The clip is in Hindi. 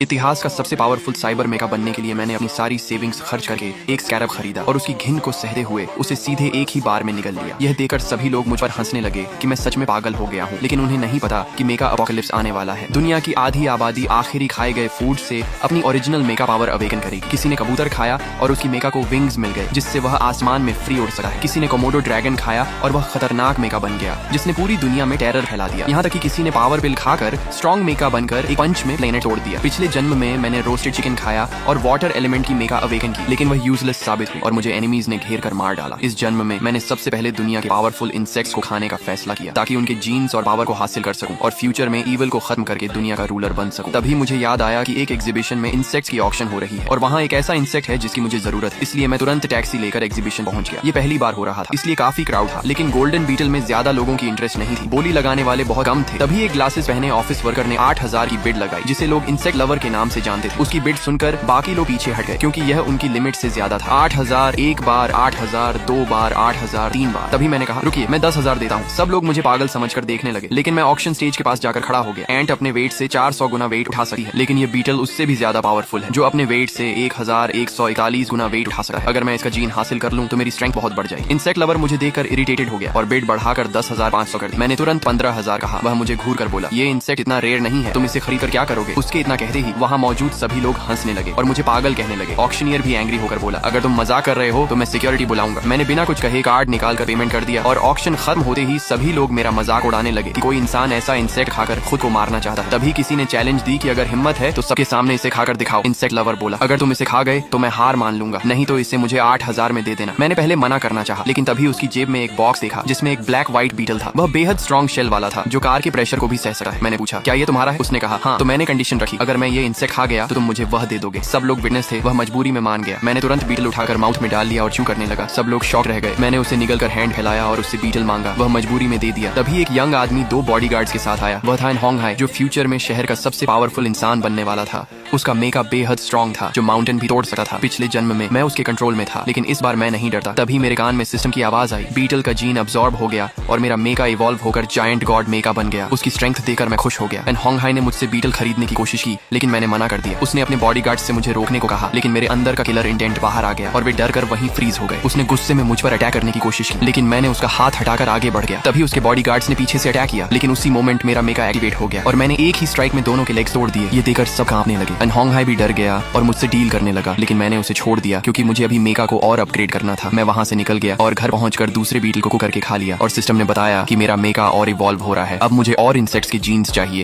इतिहास का सबसे पावरफुल साइबर मेका बनने के लिए मैंने अपनी सारी सेविंग्स खर्च करके एक स्कैरब खरीदा और उसकी घिन को सहते हुए उसे सीधे एक ही बार में निगल लिया। यह देखकर सभी लोग मुझ पर हंसने लगे कि मैं सच में पागल हो गया हूँ, लेकिन उन्हें नहीं पता कि मेका अपोकलिप्स आने वाला है। दुनिया की आधी आबादी आखिरी खाए गए फूड से अपनी ओरिजिनल मेका पावर अवेकन करेगी। किसी ने कबूतर खाया और उसकी मेका को विंग्स मिल गए, जिससे वह आसमान में फ्री उड़ सका है। किसी ने कोमोडो ड्रैगन खाया और वह खतरनाक मेका बन गया, जिसने पूरी दुनिया में टेरर फैला दिया। यहाँ तक कि किसी ने पावर पिल खाकर स्ट्रॉन्ग मेका बनकर एक पंच में प्लेनेट तोड़ दिया। पिछले जन्म में मैंने रोस्टेड चिकन खाया और वाटर एलिमेंट की मेका अवेकन की, लेकिन वह यूजलेस साबित हुई और मुझे एनिमीज ने घेर कर मार डाला। इस जन्म में मैंने सबसे पहले दुनिया के पावरफुल इंसेक्ट्स को खाने का फैसला किया, ताकि उनके जीन्स और पावर को हासिल कर सकूं और फ्यूचर में ईवल को खत्म करके दुनिया का रूलर बन सकूं। तभी मुझे याद आया कि एक एग्जीबिशन में इंसेक्ट्स की ऑक्शन हो रही है और वहाँ एक ऐसा इंसेक्ट है जिसकी मुझे जरूरत है। इसलिए मैं तुरंत टैक्सी लेकर एग्जीबिशन पहुंच गया। ये पहली बार हो रहा था, इसलिए काफी क्राउड था, लेकिन गोल्डन बीटल में ज्यादा लोगों की इंटरेस्ट नहीं थी। बोली लगाने वाले बहुत कम थे। तभी एक ग्लासेस पहने ऑफिस वर्कर ने 8000 की बिड लगाई, जिसे लोग इंसेक्ट लवर के नाम से जानते थे। उसकी बिड सुनकर बाकी लोग पीछे हट गए, क्योंकि यह उनकी लिमिट से ज्यादा था। 8000 एक बार, 8000 दो बार, 8000 तीन बार। तभी मैंने कहा रुकिए, मैं 10,000 देता हूँ। सब लोग मुझे पागल समझकर देखने लगे, लेकिन मैं ऑक्शन स्टेज के पास जाकर खड़ा हो गया। एंट अपने वेट से 400 गुना वेट उठा सकती है, लेकिन ये बीटल उससे भी ज्यादा पावरफुल है, जो अपने वेट से 1141 गुना वेट उठा सकता है। अगर मैं इसका जीन हासिल कर लूं तो मेरी स्ट्रेंथ बहुत बढ़ जाएगी। इंसेक्ट लवर मुझे देखकर इरिटेटेड हो गया और बिड बढ़ाकर 10,500 कर दी। मैंने तुरंत 15,000 कहा। वह मुझे घूर कर बोला, ये इंसेक्ट इतना रेयर नहीं है, तुम इसे खरीद कर क्या करोगे? उसके इतना कहते ही वहाँ मौजूद सभी लोग हंसने लगे और मुझे पागल कहने लगे। ऑक्शनियर भी एंग्री होकर बोला, अगर तुम मजाक कर रहे हो तो मैं सिक्योरिटी बुलाऊंगा। मैंने बिना कुछ कहे कार्ड निकाल कर पेमेंट कर दिया और ऑक्शन खत्म होते ही सभी लोग मेरा मजाक उड़ाने लगे कि कोई इंसान ऐसा इंसेक्ट खाकर खुद को मारना चाहता है। तभी किसी ने चैलेंज दी कि अगर हिम्मत है तो सबके सामने इसे खाकर दिखाओ। इंसेक्ट लवर बोला, अगर तुम इसे खा गए तो मैं हार मान लूंगा, नहीं तो इसे मुझे 8,000 में दे देना। मैंने पहले मना करना चाहा, लेकिन तभी उसकी जेब में एक बॉक्स देखा जिसमें एक ब्लैक व्हाइट बीटल था। वह बेहद स्ट्रॉन्ग शेल वाला था, जो कार के प्रेशर को भी सह सकता है। मैंने पूछा, क्या ये तुम्हारा है? उसने कहा हाँ। तो मैंने कंडीशन रखी, अगर मैं ये इंसेक्ट खा गया तो तुम मुझे वह दे दोगे। सब लोग विटनेस थे, वह मजबूरी में मान गया। मैंने तुरंत बीटल उठाकर माउथ में डाल लिया और च्यू करने लगा। सब लोग शॉक रह गए। मैंने उसे निगल कर हैंड फैलाया और उससे बीटल मांगा। वह मजबूरी में दे दिया। तभी एक यंग आदमी 2 बॉडीगार्ड्स के साथ आया। वह था एन होंग हाई, जो फ्यूचर में शहर का सबसे पावरफुल इंसान बनने वाला था। उसका मेका बेहद स्ट्रॉन्ग था, जो माउंटेन भी तोड़ सकता था। पिछले जन्म में मैं उसके कंट्रोल में था, लेकिन इस बार मैं नहीं डरता। तभी मेरे कान में सिस्टम की आवाज आई। बीटल का जीन अब्सॉर्ब हो गया और मेरा मेका इवॉल्व होकर जायंट गॉड मेका बन गया। उसकी स्ट्रेंथ देखकर मैं खुश हो गया। एन होंग हाई ने मुझसे बीटल खरीदने की कोशिश की, लेकिन मैंने मना कर दिया। उसने अपने बॉडीगार्ड्स से मुझे रोकने को कहा, लेकिन मेरे अंदर का किलर इंटेंट बाहर आ गया और वे डर कर वहीं फ्रीज हो गए। उसने गुस्से में मुझ पर अटैक करने की कोशिश की, लेकिन मैंने उसका हाथ हटाकर आगे बढ़ गया। तभी उसके बॉडीगार्ड्स ने पीछे से अटैक किया, लेकिन उसी मोमेंट मेरा मेका एक्टिवेट हो गया और मैंने एक ही स्ट्राइक में दोनों के लेग्स तोड़ दिए। ये देखकर सब कांपने लगे। एन होंग हाई भी डर गया और मुझसे डील करने लगा, लेकिन मैंने उसे छोड़ दिया, क्योंकि मुझे अभी मेका को और अपग्रेड करना था। मैं वहां से निकल गया और घर पहुंचकर दूसरे बीटल को कुक करके खा लिया और सिस्टम ने बताया कि मेरा मेका और इवॉल्व हो रहा है। अब मुझे और इंसेक्ट्स के जीन्स चाहिए।